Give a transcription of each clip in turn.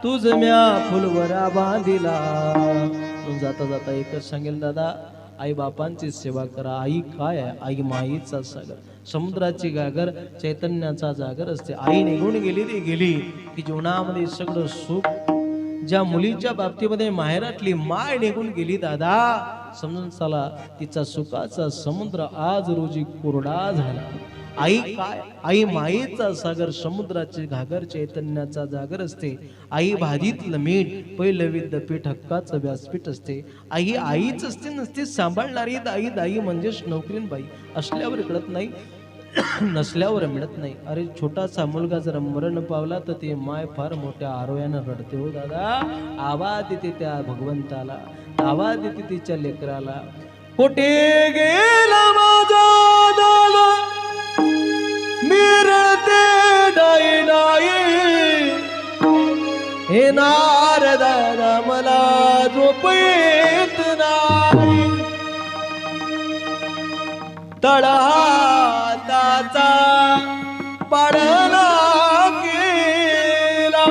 तुझ म्या फुलवरा बांधिला. जाता जाता एकच सांगेल दादा, आई बापांची सेवा करा. आई काय आहे? आई माईचा सागर, समुद्राची गागर, चैतन्याचा जागर असते. आई निघून गेली ती गेली की जीवनामध्ये सगळं सुख. ज्या मुलीच्या बाबतीमध्ये माहेरातली माय निघून गेली दादा, समजून चला तिचा सुखाचा समुद्र आज रोजी कोरडा झाला. आई काय? आई माईचा सागर, समुद्राची घागर, चैतन्याचा जागर असते. आई भाजीतलं मीठ, पहिलं विद्यापीठ, हक्काचं व्यासपीठ असते. आई आईच असते, नसते सांभाळणारी दाई. दाई म्हणजेच नोकरीन बाई. असल्यावर कळत नाही, नसल्यावर मिळत नाही. अरे छोटासा मुलगा जर मरण पावला तर ते माय फार मोठ्या आरोयानं रडते हो दादा. आवाज देते त्या भगवंताला, आवाज देते तिच्या लेकराला. कोठे गेला माझा दादा, मिरळते डाई डाई. हे नारदादा मला झोप येत नाही. तळहाताचा पाडला केला,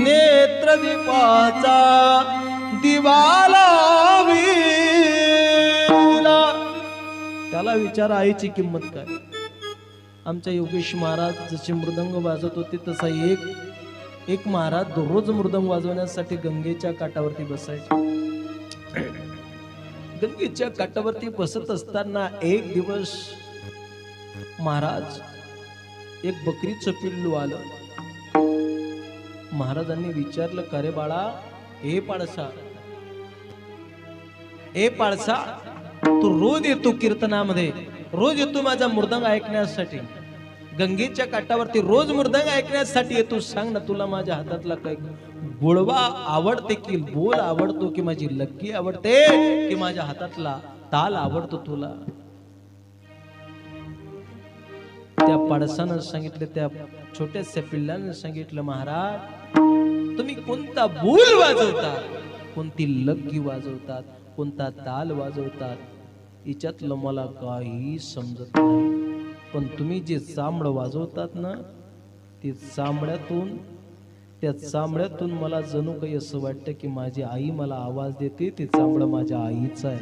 नेत्रदीपाचा दिवा लाविला. त्याला विचार आईची किंमत काय. आमच्या योगेश महाराज जसे मृदंग वाजवत होते तसा एक महाराज दररोज मृदंग वाजवण्यासाठी गंगेच्या काठावरती बसायचे. गंगेच्या काठावरती बसत असताना एक दिवस महाराज एक बकरीचं पिल्लू आलं. महाराजांनी विचारलं, का रे बाळा, हे पाळसा, हे पाळसा, तू रोज येतो कीर्तनामध्ये, रोज येतो माझा मृदंग ऐकण्यासाठी, गंगेच्या काठावरती रोज मृदंग ऐकण्यासाठी येतो. सांग ना, तुला माझ्या हातातला काय गोळवा आवडते की बोल आवडतो, की माझी लक्की आवडते, की माझ्या हातातला ताल आवडतो तुला? त्या पाडसानं सांगितलं, त्या छोट्याशा पिल्लानं सांगितलं, महाराज तुम्ही कोणता बोल वाजवतात, कोणती लक्की वाजवतात, कोणता ताल वाजवतात, हिच्यातलं मला काही समजत नाही. पण तुम्ही जे चांबड वाजवतात ना, ते त्या चांबड्यातून मला जणू काही असं वाटतं की माझी आई मला आवाज देते. ते चांबड माझ्या आईचं आहे,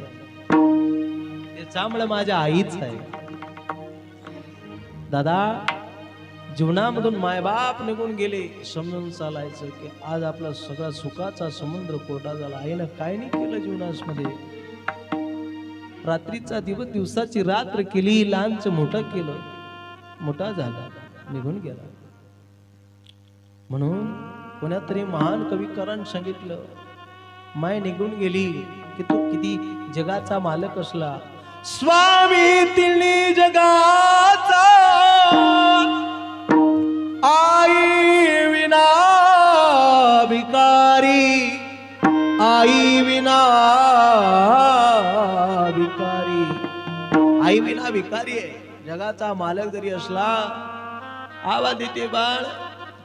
ते चांबड माझ्या आईचं आहे. दादा, जीवनामधून मायबाप निघून गेले, समजून चालायचं की आज आपला सगळा सुखाचा समुद्र कोरडा झाला. आईनं काय नाही केलं जीवनामध्ये. रात्रीचा दिवस, दिवसाची रात्र केली, लहानचं मोठं केलं, मोठा झाला, निघून गेला. म्हणून कोणातरी महान कविकारांनी सांगितलं, माय निघून गेली की तू किती जगाचा मालक असला, स्वामी तिने जगाचा, आई विना भिकारी, आई विना भिकारी. आई विना भिकारी आहे. जगाचा मालक जरी असला, आवाज देते बाळ.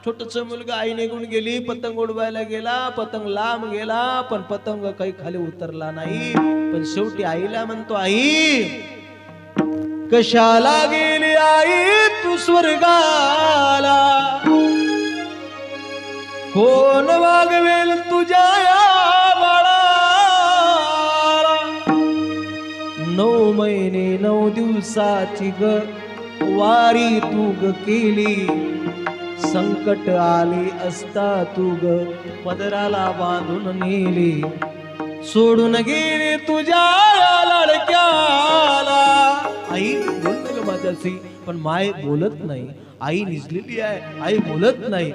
छोटस मुलगा, आई निघून गेली, पतंग उडवायला गेला, पतंग लांब गेला, पण पतंग काही खाली उतरला नाही. पण शेवटी आईला म्हणतो, आई कशाला गेली आई तू स्वर्गाला, कोण वागवेल तुझ्या या बाळाला. 9 महिने 9 दिवसाची ग वारी तू ग केली, संकट आले असता तू ग पदराला बांधून नेली, सोडून गेली तुझ्या लाडक्याला. आई बोलत ग माझ्याशी, पण माय बोलत नाही. आई निजलेली आहे, आई बोलत नाही.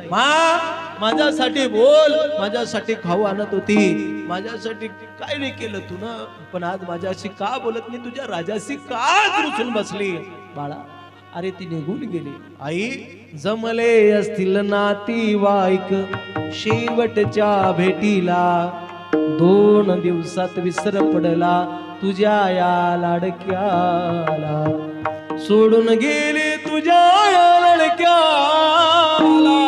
माझ्यासाठी बोल, माझ्यासाठी खाऊ आणत होती, माझ्यासाठी काय नाही केलं तू ना, पण आज माझ्याशी का बोलत नाही, तुझ्या राजाशी का रुसून बसली? बाळा, अरे ती निघून गेली. आई, जमले असतील नातीवाईक शेवटच्या भेटीला, 2 दिवसात विसर पडला तुझ्या या लाडक्याला, सोडून गेली तुझ्या या लाडक्याला,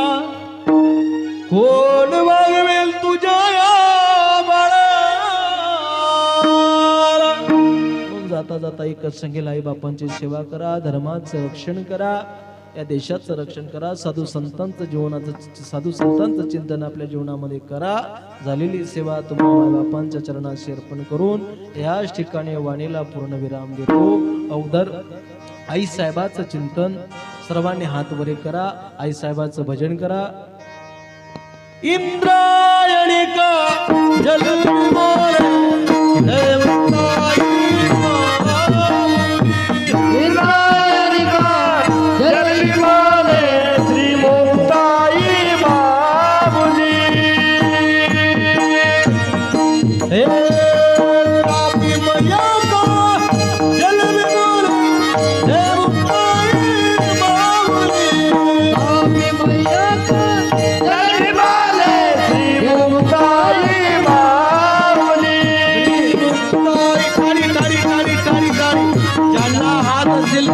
कोण वागवेल तुझ्या या बाळाला. जाता जाता एकच सांगेल, आई बापांची सेवा करा, धर्माचं रक्षण करा. या देशाचं रक्षण करा. साधू संतांचं चिंतन आपल्या जीवनामध्ये करा. झालेली सेवा तुम्हा मायबापांच्या चरणाशी अर्पण करून याच ठिकाणी वाणीला पूर्ण विराम देतो. अवधर आई साहेबाचं चिंतन सर्वांनी हात वरे करा. आई साहेबाचं भजन करा. इंद्रायणिका जलविमोल देवताई इंद्रायणिका जलविमोल श्रीमुक्ताई बाबुजी हे आपी मैया का जलविमोल देवताई बाबुजी आपी मैया का ज्यांना हात नसेल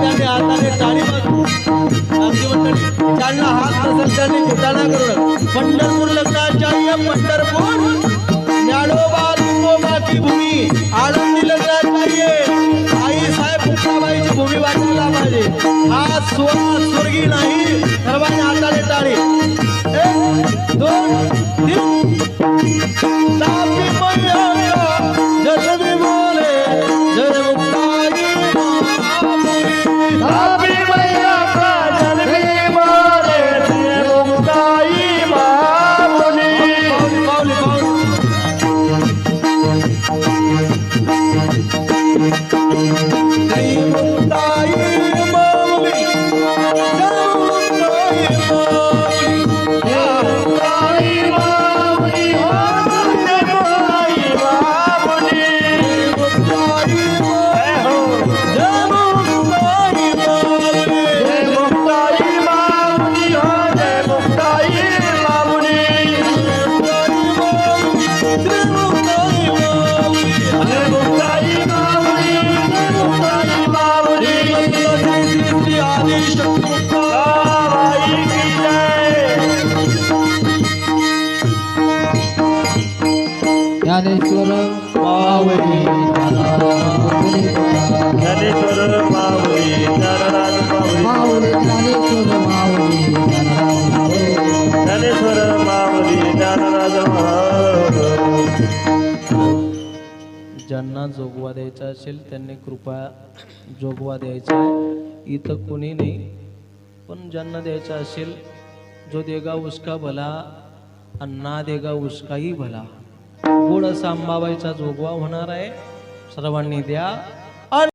त्यांनी घोटाळा करू नका. पंढरपूर लग्नाचार्य पंढरपूर ज्ञानोबा तुकोबाची भूमी आनंदी लग्नाचार्य आई साहेब फुटकाबाईची भूमी वाटायला पाहिजे. हा स्वर्गी नाही. सर्वांनी हाताने टाळी. 1 2 3 तापी मैया जलवी बोले जय मुक्ताई तापी मैया जलवी बोले जय मुक्ताई बाबुली पावली जय मुक्ताई बाबुली ज्ञानेश्वर मावळी ज्ञानेश्वर मावळी ज्ञानेश्वर मावळी ज्यांना जोगवा द्यायचा असेल त्यांनी कृपया जोगवा द्यायचा आहे. इथं कोणी नाही, पण ज्यांना द्यायचा असेल जो देगा उसका भला आणि ना देगा उसकाही भला. गोड असा अंबाबाईचा जोगवा होणार आहे. सर्वांनी द्या.